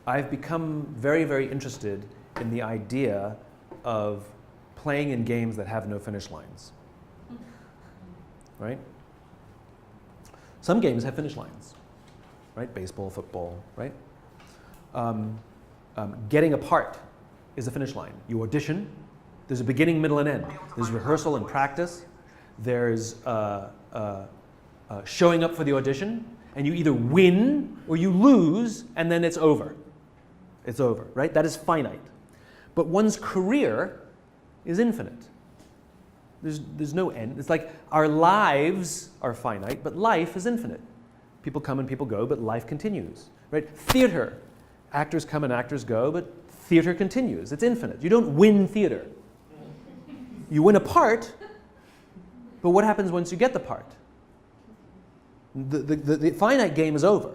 I've become very, very interested in the idea of playing in games that have no finish lines. Right? Some games have finish lines. Right? Baseball, football, right? Getting a part is a finish line. You audition. There's a beginning, middle, and end. There's rehearsal and practice. There's showing up for the audition, and you either win or you lose, and then it's over. It's over, right? That is finite. But one's career is infinite. There's no end. It's like our lives are finite, but life is infinite. People come and people go, but life continues, right? Theater, actors come and actors go, but theater continues. It's infinite. You don't win theater. You win a part, but what happens once you get the part? The finite game is over.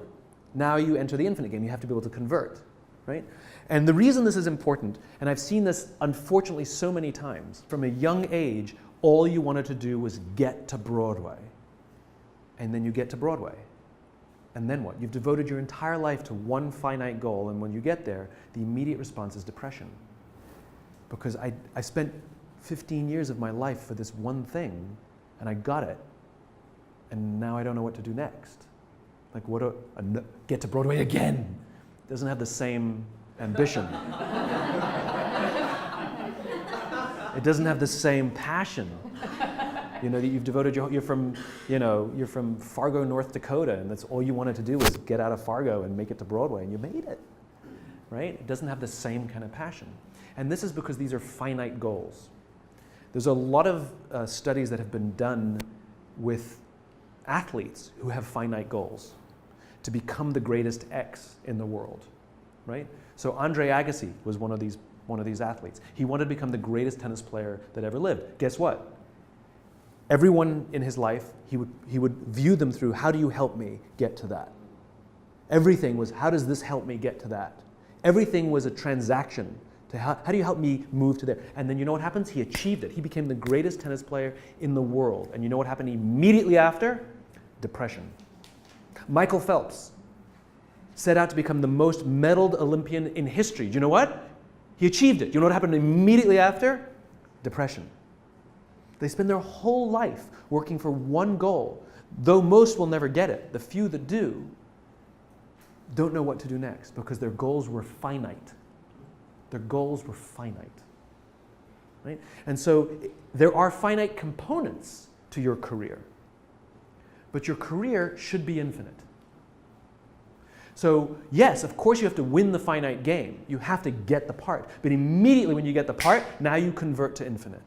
Now you enter the infinite game. You have to be able to convert, right? And the reason this is important, and I've seen this unfortunately so many times, from a young age, all you wanted to do was get to Broadway. And then you get to Broadway. And then what? You've devoted your entire life to one finite goal, and when you get there, the immediate response is depression. Because I spent 15 years of my life for this one thing, and I got it, and now I don't know what to do next. Like, get to Broadway again. Doesn't have the same ambition. It doesn't have the same passion. You know, you've devoted you're from Fargo, North Dakota, and that's all you wanted to do was get out of Fargo and make it to Broadway, and you made it, right? It doesn't have the same kind of passion. And this is because these are finite goals. There's a lot of studies that have been done with athletes who have finite goals to become the greatest X in the world, right? So Andre Agassi was one of these athletes. He wanted to become the greatest tennis player that ever lived. Guess what? Everyone in his life, he would view them through, how do you help me get to that? Everything was, how does this help me get to that? Everything was a transaction to how do you help me move to there? And then you know what happens? He achieved it. He became the greatest tennis player in the world. And you know what happened immediately after? Depression. Michael Phelps set out to become the most medaled Olympian in history. Do you know what? He achieved it. You know what happened immediately after? Depression. They spend their whole life working for one goal. Though most will never get it, the few that do don't know what to do next because their goals were finite. Their goals were finite. Right? And so there are finite components to your career. But your career should be infinite. So yes, of course you have to win the finite game. You have to get the part. But immediately when you get the part, now you convert to infinite.